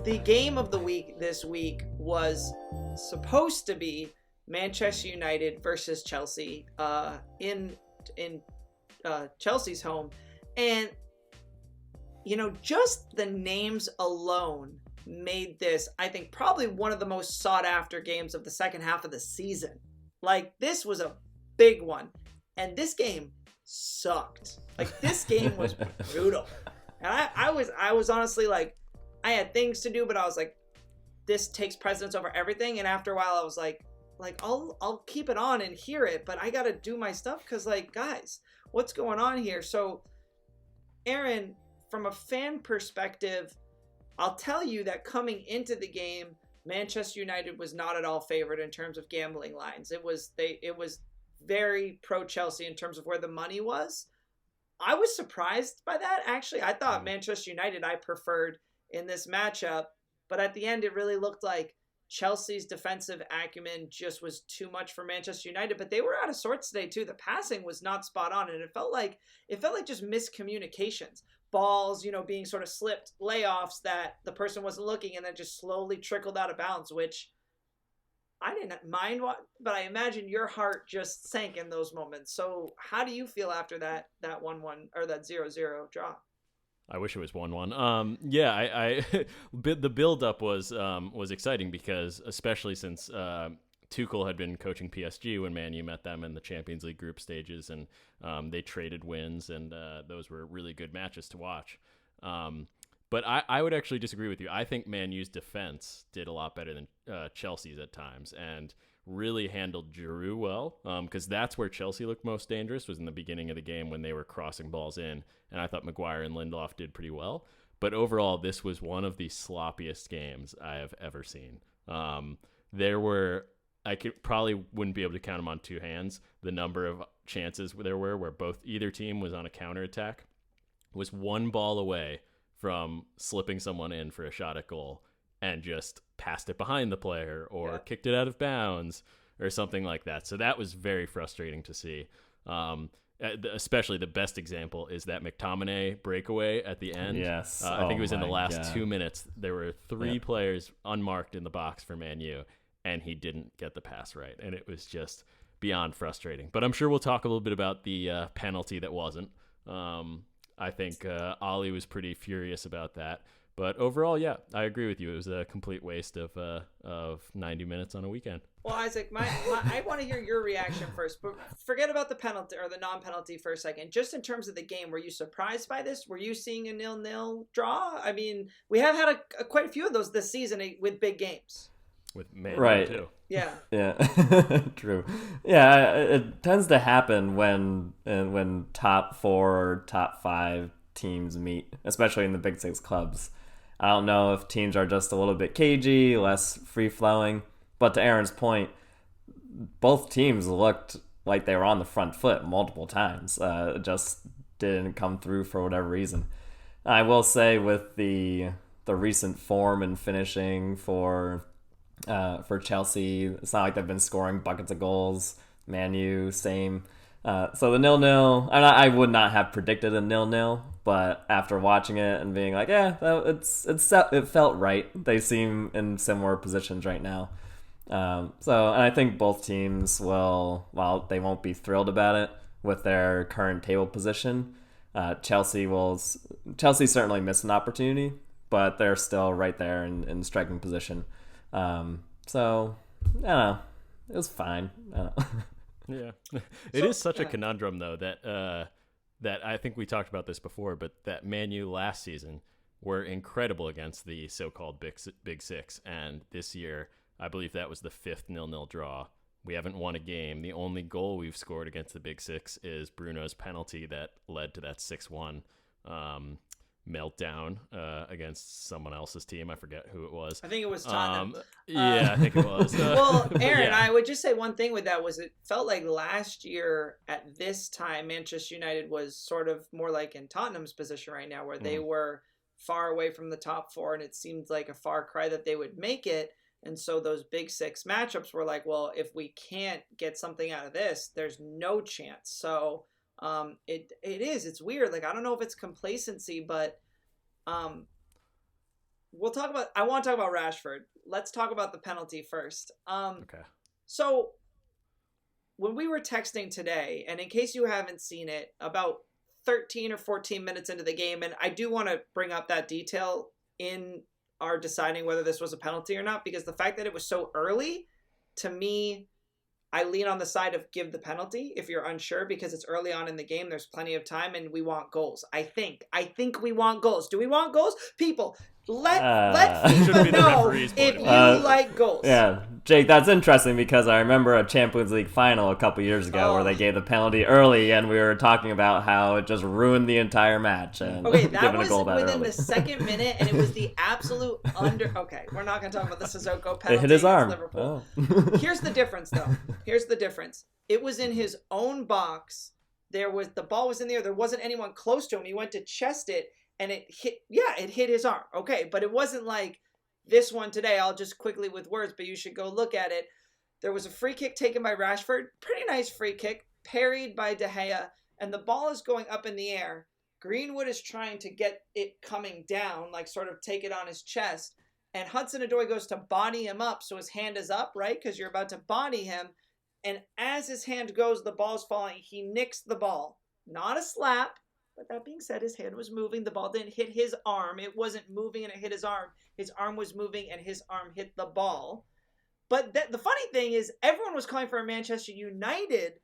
The game of the week this week was supposed to be Manchester United versus Chelsea in Chelsea's home. And, just the names alone made this, I think, probably one of the most sought after games of the second half of the season. Like, this was a big one. And this game sucked. Like, this game was brutal. And I was honestly like, I had things to do, but I was like, this takes precedence over everything. And after a while, I was like, I'll keep it on and hear it, but I got to do my stuff because, guys, what's going on here? So, Aaron, from a fan perspective, I'll tell you that coming into the game, Manchester United was not at all favored in terms of gambling lines. It was very pro Chelsea in terms of where the money was. I was surprised by that. Actually, I thought Manchester United I preferred in this matchup, but at the end, it really looked like Chelsea's defensive acumen just was too much for Manchester United, but they were out of sorts today too. The passing was not spot on, and it felt like just miscommunications. Balls, being sort of slipped, layoffs that the person wasn't looking, and then just slowly trickled out of bounds, which I didn't mind, but I imagine your heart just sank in those moments. So how do you feel after that 1-1 or that 0-0 draw? I wish it was 1-1. Yeah, I the build up was exciting because especially since Tuchel had been coaching PSG when Man U met them in the Champions League group stages, and they traded wins, and those were really good matches to watch. But I would actually disagree with you. I think Man U's defense did a lot better than Chelsea's at times, and really handled Giroud well, because that's where Chelsea looked most dangerous, was in the beginning of the game when they were crossing balls in, and I thought Maguire and Lindelof did pretty well. But overall, this was one of the sloppiest games I have ever seen. I probably wouldn't be able to count them on two hands. The number of chances there were where either team was on a counterattack, was one ball away from slipping someone in for a shot at goal and just passed it behind the player or kicked it out of bounds or something like that. So that was very frustrating to see. Especially the best example is that McTominay breakaway at the end. Yes. I think it was in the last 2 minutes. There were three players unmarked in the box for Man U, and he didn't get the pass right. And it was just beyond frustrating. But I'm sure we'll talk a little bit about the penalty that wasn't. I think Ollie was pretty furious about that. But overall, yeah, I agree with you. It was a complete waste of 90 minutes on a weekend. Well, Isaac, I want to hear your reaction first, but forget about the penalty or the non-penalty for a second. Just in terms of the game, were you surprised by this? Were you seeing a 0-0 draw? I mean, we have had quite a few of those this season with big games. With Man right. too. Yeah. Yeah. True. Yeah, it tends to happen when top 4 or top 5 teams meet, especially in the Big Six clubs. I don't know if teams are just a little bit cagey, less free-flowing, but to Aaron's point, both teams looked like they were on the front foot multiple times. Just didn't come through for whatever reason. I will say with the recent form and finishing for Chelsea, it's not like they've been scoring buckets of goals. Man U, same. So the 0-0, and I would not have predicted a 0-0, but after watching it and being like, it felt right. They seem in similar positions right now. And I think both teams will, while they won't be thrilled about it with their current table position, Chelsea certainly missed an opportunity, but they're still right there in striking position. So I don't know. It was fine. I don't know. Yeah, it is such a conundrum though that I think we talked about this before, but that Man U last season were incredible against the so-called Big Six, and this year I believe that was the 5th 0-0 draw. We haven't won a game. The only goal we've scored against the Big Six is Bruno's penalty that led to that 6-1 meltdown against someone else's team. I forget who it was. I think it was Tottenham. I think it was. Well, Aaron, I would just say one thing with that was it felt like last year at this time, Manchester United was sort of more like in Tottenham's position right now, where they were far away from the top 4, and it seemed like a far cry that they would make it. And so those Big Six matchups were like, well, if we can't get something out of this, there's no chance. So it's weird. Like, I don't know if it's complacency, but I want to talk about Rashford. Let's talk about the penalty first. Okay. So when we were texting today, and in case you haven't seen it, about 13 or 14 minutes into the game, and I do want to bring up that detail in our deciding whether this was a penalty or not, because the fact that it was so early, to me, I lean on the side of give the penalty if you're unsure, because it's early on in the game. There's plenty of time, and we want goals. I think we want goals. Do we want goals? People, let FIFA know if you like goals. Yeah, Jake, that's interesting because I remember a Champions League final a couple years ago where they gave the penalty early, and we were talking about how it just ruined the entire match. And okay, that was within early. the second minute, and it was the absolute under. Okay, we're not going to talk about the Sissoko penalty. It hit his arm. Liverpool. Here's the difference, though. Here's the difference. It was in his own box. The ball was in the air. There wasn't anyone close to him. He went to chest it, and it hit his arm. Okay, but it wasn't like this one today. I'll just quickly with words, but you should go look at it. There was a free kick taken by Rashford. Pretty nice free kick, parried by De Gea, and the ball is going up in the air. Greenwood is trying to get it coming down, like sort of take it on his chest, and Hudson-Odoi goes to body him up, so his hand is up, right? Because you're about to body him, and as his hand goes, the ball's falling. He nicks the ball. Not a slap. But that being said, his hand was moving. The ball didn't hit his arm. It wasn't moving and it hit his arm. His arm was moving and his arm hit the ball. But the funny thing is, everyone was calling for a Manchester United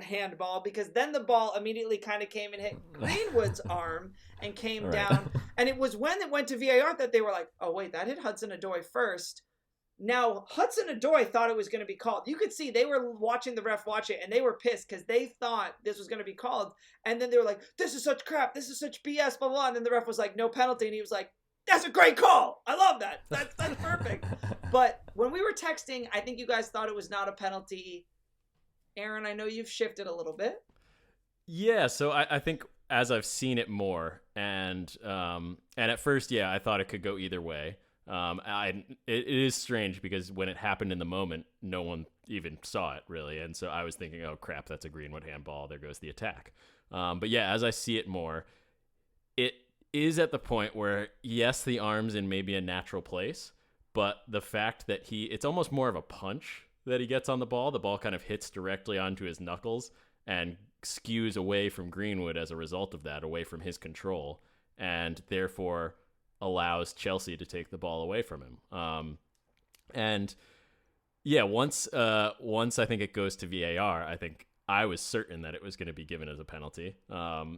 handball, because then the ball immediately kind of came and hit Greenwood's arm and came down. And it was when it went to VAR that they were like, oh, wait, that hit Hudson-Odoi first. Now, Hudson-Odoi thought it was going to be called. You could see they were watching the ref watch it, and they were pissed because they thought this was going to be called. And then they were like, this is such crap. This is such BS, blah, blah. And then the ref was like, no penalty. And he was like, that's a great call. I love that. That's perfect. But when we were texting, I think you guys thought it was not a penalty. Aaron, I know you've shifted a little bit. Yeah, so I think as I've seen it more, and at first, yeah, I thought it could go either way. It is strange because when it happened in the moment, no one even saw it really, and so I was thinking, oh crap, that's a Greenwood handball. There goes the attack. But yeah, as I see it more, it is at the point where yes, the arm's in maybe a natural place, but the fact that it's almost more of a punch that he gets on the ball. The ball kind of hits directly onto his knuckles and skews away from Greenwood as a result of that, away from his control, and therefore allows Chelsea to take the ball away from him. And yeah, once I think it goes to VAR, I think I was certain that it was going to be given as a penalty,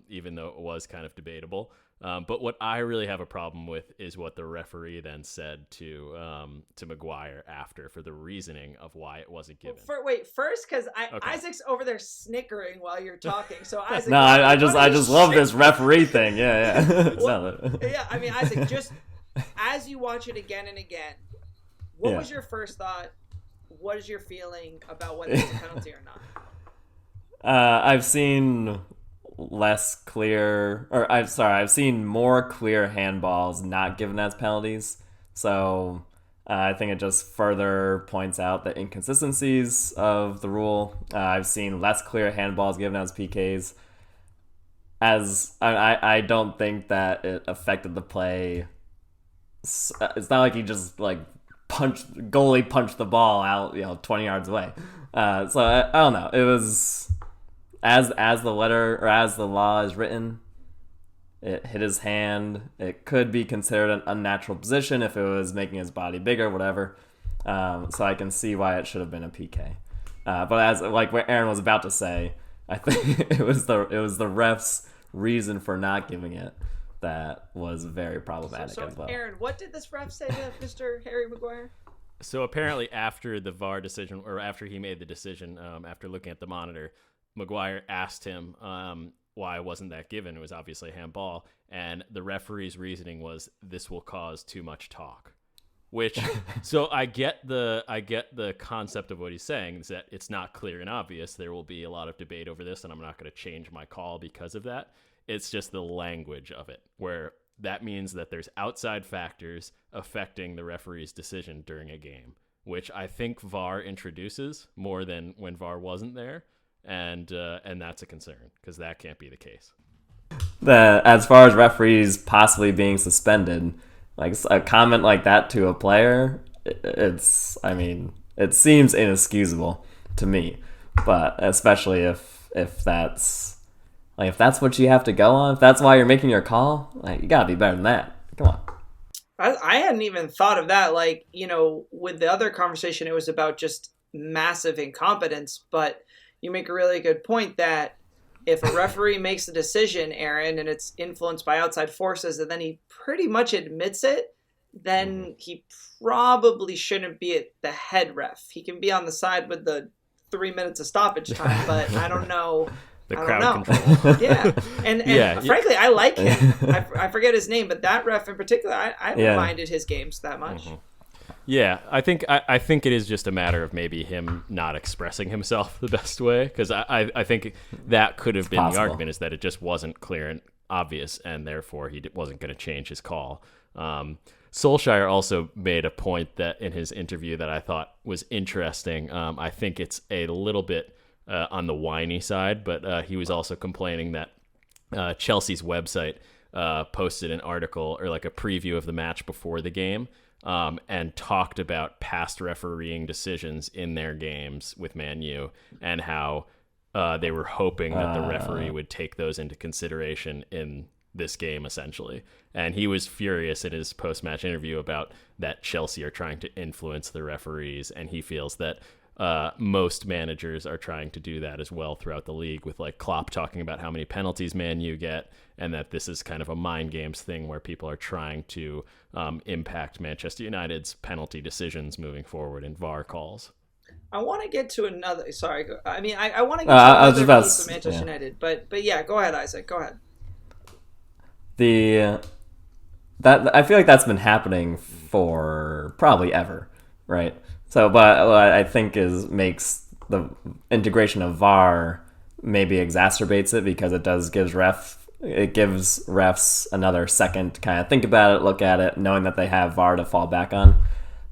even though it was kind of debatable. But what I really have a problem with is what the referee then said to Maguire after, for the reasoning of why it wasn't given. First, because Isaac's over there snickering while you're talking. So Isaac, no, I just love this referee thing. Yeah. Yeah, I mean, Isaac, just as you watch it again and again, what was your first thought? What is your feeling about whether it's a penalty or not? I've seen I've seen more clear handballs not given as penalties. So I think it just further points out the inconsistencies of the rule. I've seen less clear handballs given as PKs. I don't think that it affected the play. It's not like he just goalie punched the ball out 20 yards away. So I don't know. It was as the letter or as the law is written, it hit his hand. It could be considered an unnatural position if it was making his body bigger, whatever. So I can see why it should have been a PK. But as like what Aaron was about to say, I think it was the ref's reason for not giving it that was very problematic as well. Aaron, what did this ref say to Mr. Harry Maguire? So apparently after the VAR decision, or after he made the decision, after looking at the monitor, Maguire asked him why wasn't that given. It was obviously a handball, and the referee's reasoning was this will cause too much talk. Which, so I get the concept of what he's saying, is that it's not clear and obvious. There will be a lot of debate over this, and I'm not going to change my call because of that. It's just the language of it, where that means that there's outside factors affecting the referee's decision during a game, which I think VAR introduces more than when VAR wasn't there. And that's a concern, because that can't be the case. As far as referees possibly being suspended, Like a comment like that to a player, it seems inexcusable to me. But especially if that's what you have to go on, if that's why you're making your call, like, you gotta be better than that. Come on. I hadn't even thought of that. Like, with the other conversation, it was about just massive incompetence. But you make a really good point that if a referee makes a decision, Aaron, and it's influenced by outside forces, and then he pretty much admits it, then he probably shouldn't be at the head ref. He can be on the side with the 3 minutes of stoppage time, but I don't know. The crowd control. Yeah. And frankly, I like him. I forget his name, but that ref in particular, I haven't minded his games that much. Mm-hmm. Yeah, I think it is just a matter of maybe him not expressing himself the best way, because I think that could have been possible. The argument is that it just wasn't clear and obvious, and therefore he wasn't going to change his call. Solskjaer also made a point that in his interview that I thought was interesting. I think it's a little bit on the whiny side, but he was also complaining that Chelsea's website posted an article or like a preview of the match before the game, and talked about past refereeing decisions in their games with Man U and how they were hoping that the referee would take those into consideration in this game, essentially. And he was furious in his post-match interview about that Chelsea are trying to influence the referees, and he feels that most managers are trying to do that as well throughout the league, with like Klopp talking about how many penalties Man U get, and that this is kind of a mind games thing where people are trying to impact Manchester United's penalty decisions moving forward in VAR calls. I want to get to another. Sorry, I mean I want to get to another piece of Manchester United, but yeah, go ahead, Isaac. Go ahead. That I feel like that's been happening for probably ever, right? So, but what I think makes the integration of VAR maybe exacerbates it, because it gives refs another second to kind of think about it, look at it, knowing that they have VAR to fall back on.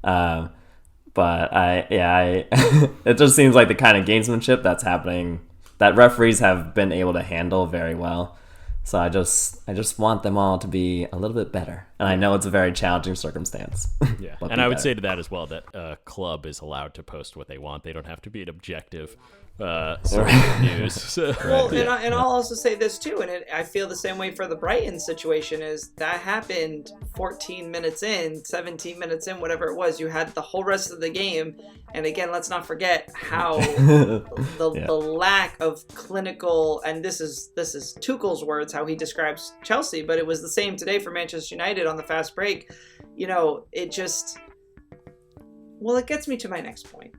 But it just seems like the kind of gamesmanship that's happening that referees have been able to handle very well. So I just want them all to be a little bit better. And I know it's a very challenging circumstance. Yeah, and I would say to that as well that a club is allowed to post what they want. They don't have to be an objective source of news. So. Well, and I'll also say this too, and I feel the same way for the Brighton situation, is that happened 14 minutes in, 17 minutes in, whatever it was. You had the whole rest of the game. And again, let's not forget how the lack of clinical, and this is Tuchel's words, how he describes Chelsea, but it was the same today for Manchester United on the fast break. It gets me to my next point.